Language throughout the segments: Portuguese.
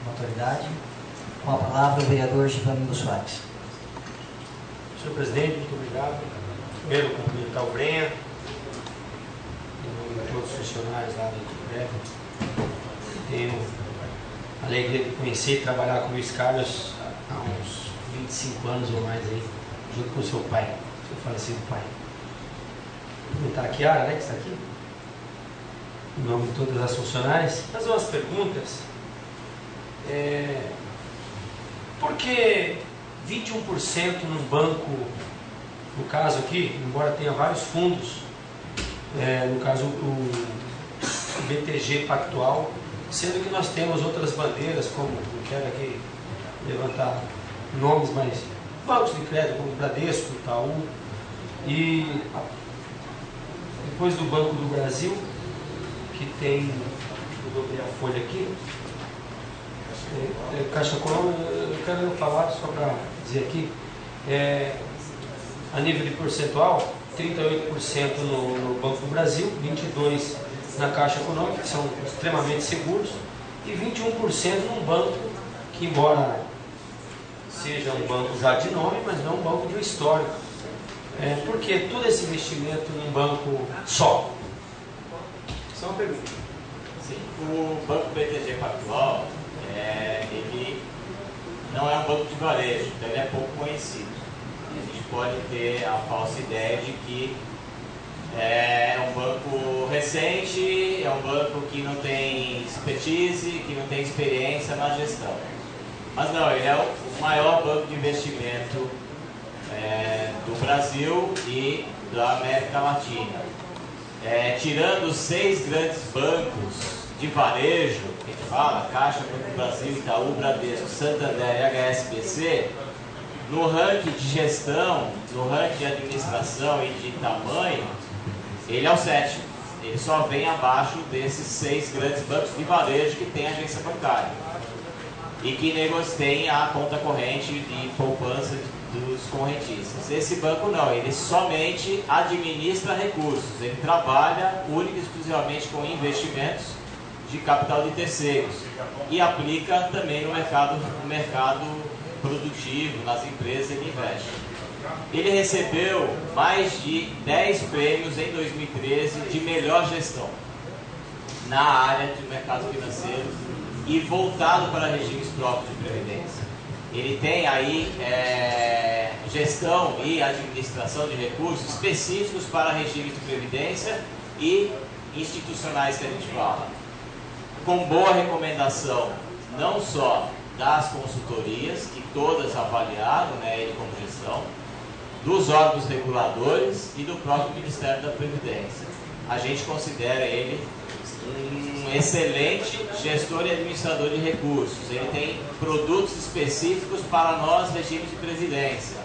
uma autoridade. Com a palavra, o vereador Givanildo Soares. Senhor presidente, muito obrigado. Primeiro, cumprimentar o Brenha, em nome de todos os funcionários lá do prédio. Tenho a alegria de conhecer e trabalhar com o Luiz Carlos há uns 25 anos ou mais aí, junto com o seu pai, seu falecido pai. Cumprimentar a Kiara, né, que está aqui, em nome de todas as funcionárias. Fazer umas perguntas. Por que 21% num banco, no caso aqui, embora tenha vários fundos, no caso o BTG Pactual, sendo que nós temos outras bandeiras, como, não quero aqui levantar nomes, mas bancos de crédito como Bradesco, Itaú, e depois do Banco do Brasil, que tem, eu dobrei a folha aqui, Caixa Econômica, eu quero falar só para dizer aqui, a nível de percentual, 38% no Banco do Brasil, 22% na Caixa Econômica, que são extremamente seguros, e 21% num banco que, embora seja um banco já de nome, mas não um banco de histórico. Por que todo esse investimento num banco só? Isso é uma pergunta. Sim, o Banco BTG Pactual, ele não é um banco de varejo, então ele é pouco conhecido. A gente pode ter a falsa ideia de que é um banco recente, é um banco que não tem expertise, que não tem experiência na gestão. Mas não, ele é o maior banco de investimento do Brasil e da América Latina. Tirando os 6 grandes bancos de varejo, que a gente fala, Caixa, Banco do Brasil, Itaú, Bradesco, Santander e HSBC, no ranking de gestão, no ranking de administração e de tamanho, ele é o 7º. Ele só vem abaixo desses 6 grandes bancos de varejo que tem agência bancária e que negociam a conta corrente de poupança dos correntistas. Esse banco não, ele somente administra recursos, ele trabalha única e exclusivamente com investimentos de capital de terceiros e aplica também no mercado produtivo, nas empresas ele investe. Ele recebeu mais de 10 prêmios em 2013 de melhor gestão na área de mercado financeiro e voltado para regimes próprios de previdência. Ele tem aí gestão e administração de recursos específicos para regimes de previdência e institucionais que a gente fala. Com boa recomendação, não só das consultorias, que todas avaliaram ele como gestão, dos órgãos reguladores e do próprio Ministério da Previdência. A gente considera ele um excelente gestor e administrador de recursos. Ele tem produtos específicos para nós, regimes de previdência.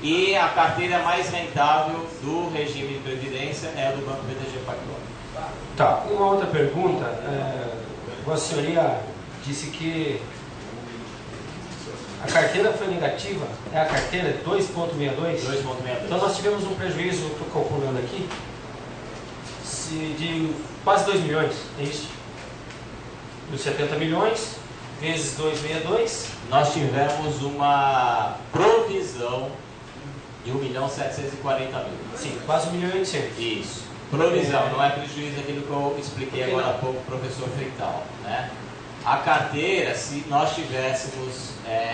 E a carteira mais rentável do regime de previdência é a do Banco BTG Pactual. Tá, uma outra pergunta. Vossa Senhoria disse que a carteira foi negativa, é a carteira 2,62? 2,62. Então nós tivemos um prejuízo, estou calculando aqui, de quase 2 milhões, é isso? Dos 70 milhões, vezes 2,62. Nós tivemos uma provisão de 1.740.000. Sim, quase 1,8 milhão. Isso. Provisão, não é prejuízo aquilo que eu expliquei agora há pouco, professor Feital, né? A carteira, se nós tivéssemos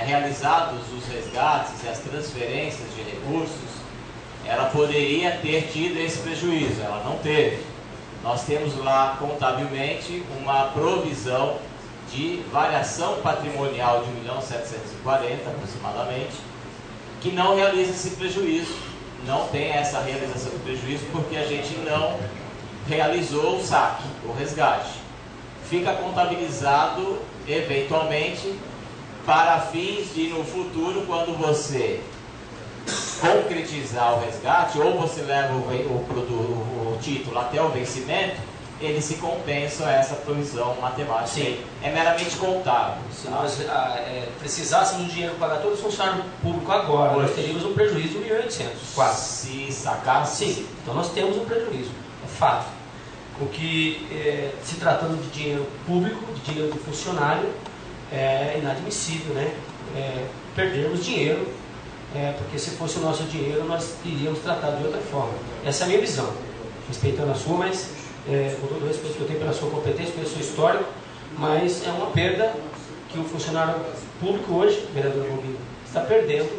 realizados os resgates e as transferências de recursos, ela poderia ter tido esse prejuízo, ela não teve. Nós temos lá contabilmente uma provisão de variação patrimonial de 1.740.000 aproximadamente, que não realiza esse prejuízo, não tem essa realização de prejuízo porque a gente não realizou o saque, o resgate. Fica contabilizado eventualmente para fins de no futuro, quando você concretizar o resgate, ou você leva o título até o vencimento, eles se compensam essa provisão matemática. Sim. É meramente contábil. Se nós precisássemos de dinheiro para pagar todo o funcionário público agora, nós teríamos um prejuízo de 1.800, quase. Se sacasse? Sim, então nós temos um prejuízo, é fato. O que, se tratando de dinheiro público, de dinheiro do funcionário, é inadmissível, né? Perdermos dinheiro, porque se fosse o nosso dinheiro nós iríamos tratar de outra forma. Essa é a minha visão, respeitando a sua, mas com todo o respeito que eu tenho pela sua competência, pelo seu histórico, mas é uma perda que o funcionário público hoje, vereador Rubinho, está perdendo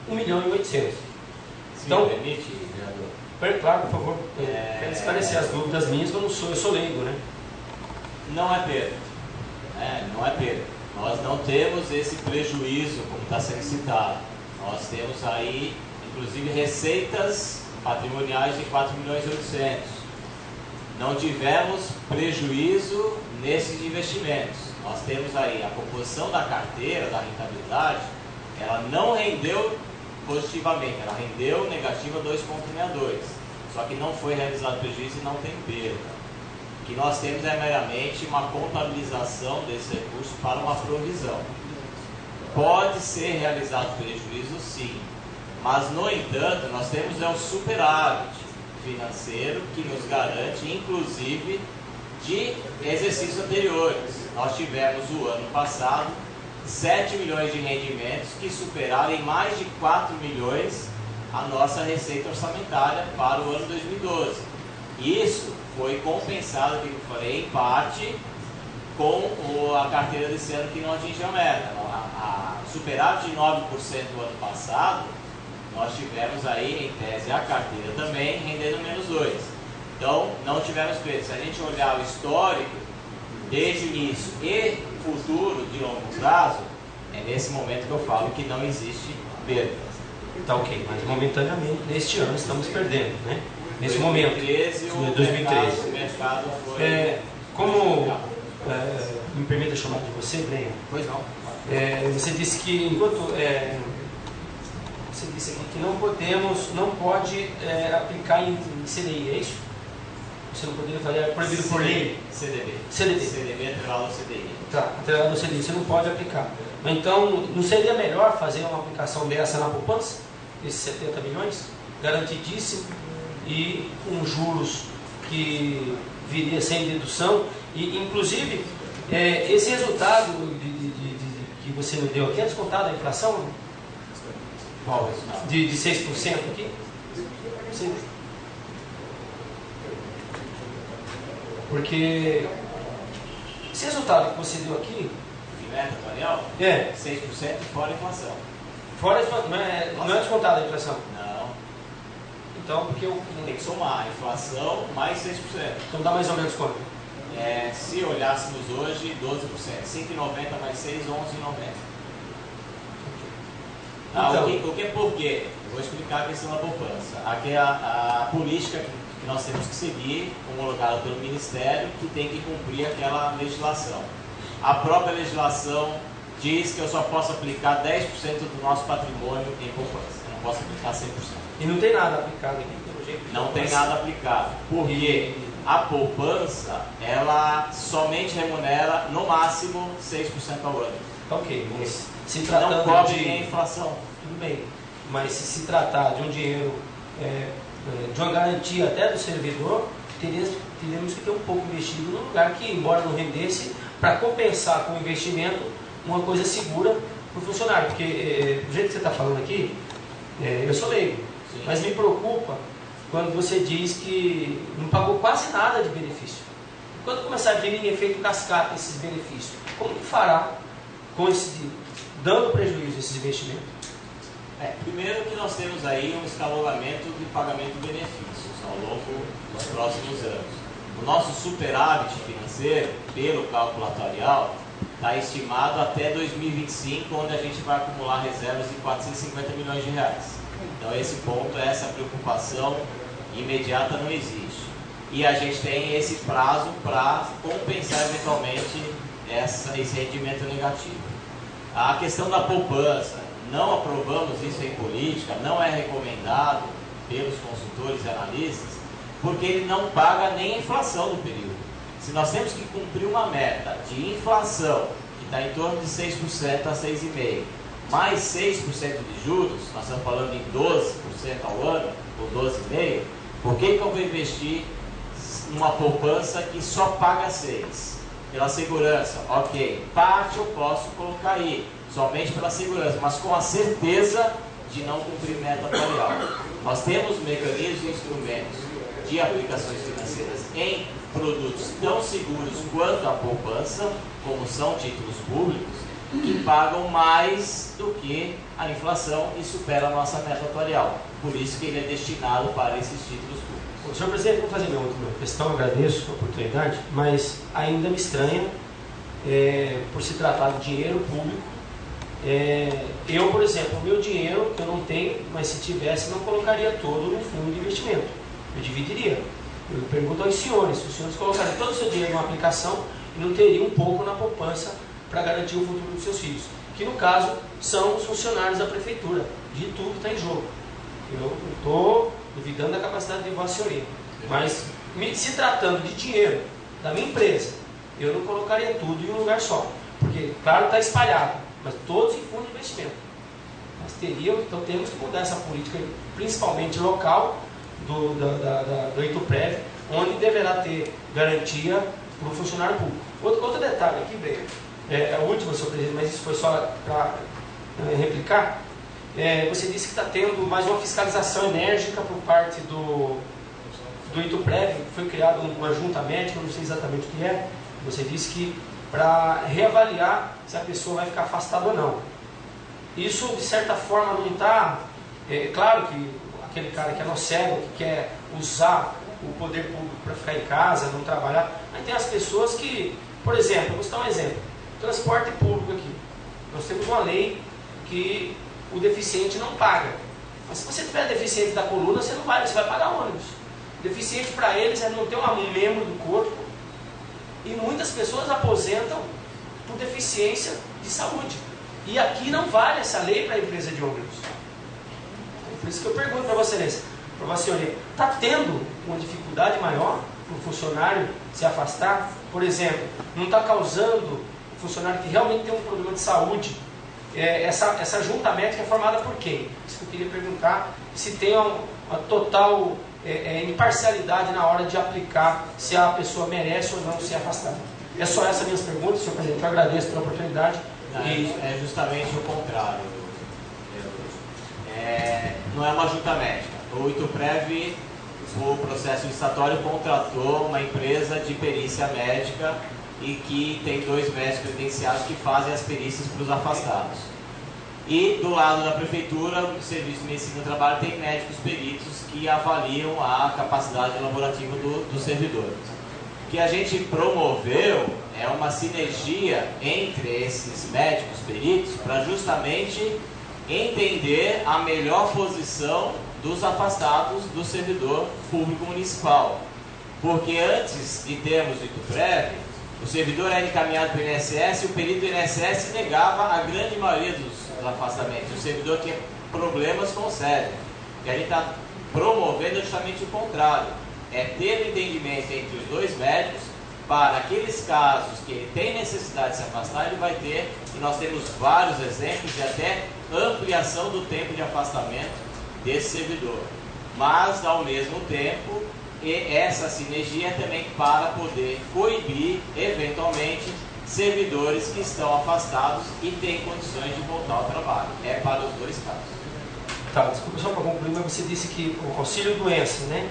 1.800.000. Se Então, me permite, vereador. claro, por favor, quero esclarecer as dúvidas minhas, que eu sou leigo, né? Não é perda. Não é perda. Nós não temos esse prejuízo, como está sendo citado. Nós temos aí, inclusive, receitas patrimoniais de 4.800.000. Não tivemos prejuízo nesses investimentos. Nós temos aí a composição da carteira, da rentabilidade, ela não rendeu positivamente, ela rendeu negativa 2,62. Só que não foi realizado prejuízo e não tem perda. O que nós temos é meramente uma contabilização desse recurso para uma provisão. Pode ser realizado prejuízo, sim, mas, no entanto, nós temos um superávit financeiro que nos garante, inclusive, de exercícios anteriores. Nós tivemos, o ano passado, 7 milhões de rendimentos que superaram em mais de 4 milhões a nossa receita orçamentária para o ano 2012. Isso foi compensado, como eu falei, em parte com a carteira desse ano que não atingiu a meta. A superávit de 9% do ano passado, nós tivemos aí, em tese, a carteira também rendendo menos 2%. Então, não tivemos perda. Se a gente olhar o histórico, desde o início e futuro de longo prazo, é nesse momento que eu falo que não existe perda. Tá ok, mas momentaneamente, neste ano, estamos perdendo, né? Nesse 2013, momento, o 2013. mercado foi... Me permita chamar de você, Brenha. Pois não. Você disse que você disse aqui que não pode aplicar em CDI, é isso? Você não poderia fazer, é proibido por lei? CDB atrelado ao CDI. Tá, atrelado ao CDI, você não pode aplicar. Então, não seria melhor fazer uma aplicação dessa na poupança? Esses 70 milhões? Garantidíssimo e com juros que viria sem dedução. E, inclusive, esse resultado que você me deu aqui é descontado da inflação? Qual resultado? De 6% aqui? Sim. Porque esse resultado que você deu aqui... De meta atuarial? 6% fora a inflação. Fora a inflação, não é descontado a inflação? Não. Então, porque eu... Tem que somar a inflação mais 6%. Então dá mais ou menos quanto? Se olhássemos hoje, 12%. 5,90 mais 6, 11,90. Então, Por quê? Eu vou explicar a questão da poupança. Aqui é a política que nós temos que seguir, homologada pelo Ministério, que tem que cumprir aquela legislação. A própria legislação diz que eu só posso aplicar 10% do nosso patrimônio em poupança. Eu não posso aplicar 100%. E não tem nada aplicado aqui, pelo jeito. Não tem nada aplicado. Porque a poupança, ela somente remunera, no máximo, 6% ao ano. Ok, mas se Não tratando cobre de... nem a inflação. Tudo bem, mas se tratar de um dinheiro, de uma garantia até do servidor, teríamos que ter um pouco investido num lugar que, embora não rendesse, para compensar com o investimento, uma coisa segura para o funcionário. Porque, do jeito que você está falando aqui, eu sou leigo, Sim. mas me preocupa quando você diz que não pagou quase nada de benefício. Quando começar a vir em efeito cascata esses benefícios, como que fará com dando prejuízo a esses investimentos? Primeiro que nós temos aí um escalonamento de pagamento de benefícios ao longo dos próximos anos. O nosso superávit financeiro, pelo cálculo atuarial, está estimado até 2025, onde a gente vai acumular reservas de 450 milhões de reais. Então esse ponto, essa preocupação imediata não existe. E a gente tem esse prazo para compensar eventualmente esse rendimento negativo. A questão da poupança, não aprovamos isso em política, não é recomendado pelos consultores e analistas, porque ele não paga nem a inflação no período. Se nós temos que cumprir uma meta de inflação, que está em torno de 6% a 6,5%, mais 6% de juros, nós estamos falando em 12% ao ano, ou 12,5%, por que eu vou investir numa poupança que só paga 6%? pela segurança, ok. Parte eu posso colocar aí, somente pela segurança, mas com a certeza de não cumprir meta atuarial. Nós temos mecanismos e instrumentos de aplicações financeiras em produtos tão seguros quanto a poupança, como são títulos públicos, que pagam mais do que a inflação e supera a nossa meta atuarial. Por isso que ele é destinado para esses títulos públicos. Senhor presidente, vou fazer minha última questão, agradeço a oportunidade, mas ainda me estranha, por se tratar de dinheiro público. Eu, por exemplo, o meu dinheiro, que eu não tenho, mas se tivesse, não colocaria todo no fundo de investimento. Eu dividiria. Eu pergunto aos senhores, se os senhores colocariam todo o seu dinheiro numa aplicação e não teriam um pouco na poupança para garantir o futuro dos seus filhos, que no caso são os funcionários da prefeitura, de tudo que está em jogo. Eu não estou duvidando da capacidade de Vossa Senhoria, mas se tratando de dinheiro da minha empresa, eu não colocaria tudo em um lugar só, porque claro está espalhado, mas todos em fundo de investimento. Então temos que mudar essa política, principalmente local, do Ituprev, onde deverá ter garantia para o funcionário público. Outro detalhe aqui, breve, é o último, senhor presidente, mas isso foi só para replicar. Você disse que está tendo mais uma fiscalização enérgica por parte do Ituprev, foi criada uma junta médica, não sei exatamente o que é. Você disse que para reavaliar se a pessoa vai ficar afastada ou não. Isso, de certa forma, não está... claro que aquele cara que é cego, que quer usar o poder público para ficar em casa, não trabalhar, mas tem as pessoas que, por exemplo, vou citar um exemplo, transporte público aqui. Nós temos uma lei que o deficiente não paga. Mas se você tiver deficiente da coluna, você vai pagar ônibus. Deficiente para eles é não ter um membro do corpo. E muitas pessoas aposentam por deficiência de saúde. E aqui não vale essa lei para a empresa de ônibus. Por isso que eu pergunto para Vossa Senhoria, está tendo uma dificuldade maior para o funcionário se afastar? Por exemplo, não está causando o funcionário que realmente tem um problema de saúde? Essa junta médica é formada por quem? Isso que eu queria perguntar, se tem uma total imparcialidade na hora de aplicar, se a pessoa merece ou não ser afastada. É só essas minhas perguntas, senhor presidente, eu agradeço pela oportunidade. É justamente o contrário. Não é uma junta médica. O Ituprev, o processo licitatório, contratou uma empresa de perícia médica e que tem 2 médicos credenciados que fazem as perícias para os afastados. E do lado da prefeitura, o Serviço de Medicina do Trabalho tem médicos peritos que avaliam a capacidade laborativa dos servidores. O que a gente promoveu é uma sinergia entre esses médicos peritos para justamente entender a melhor posição dos afastados do servidor público municipal. Porque antes de termos o Ituprev, o servidor era encaminhado para o INSS e o perito do INSS negava a grande maioria dos afastamentos. O servidor tinha problemas com o cérebro. O que a gente está promovendo é justamente o contrário. É ter um entendimento entre os 2 médicos para aqueles casos que ele tem necessidade de se afastar, ele vai ter, e nós temos vários exemplos de até ampliação do tempo de afastamento desse servidor. Mas, ao mesmo tempo, essa sinergia é também para poder coibir, eventualmente, servidores que estão afastados e têm condições de voltar ao trabalho. É para os 2 casos. Tá, desculpa só para concluir, mas você disse que o auxílio-doença, né,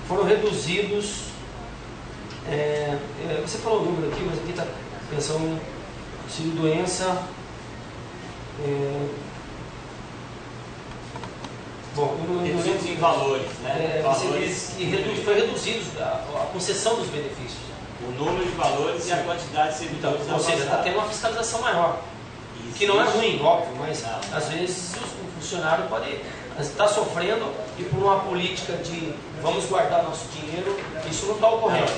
foram reduzidos... você falou o número aqui, mas aqui está pensando auxílio-doença... Bom, reduzidos em valores, né? Você disse que foi reduzido a concessão dos benefícios. O número de valores. Sim. E a quantidade de servidores. Então, ou seja, está tendo uma fiscalização maior. Isso, que não é ruim, óbvio, mas não. Às vezes o funcionário pode estar sofrendo e por uma política de vamos guardar nosso dinheiro, isso não está ocorrendo.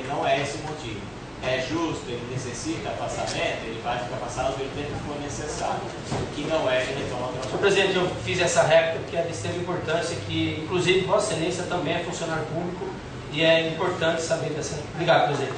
Não é esse o motivo. É justo, ele necessita afastamento, ele vai ficar afastado pelo tempo que for necessário. O que não é, ele retoma o trabalho. Senhor presidente, eu fiz essa réplica porque é de extrema importância, que inclusive Vossa Excelência também é funcionário público e é importante saber dessa. Obrigado, presidente.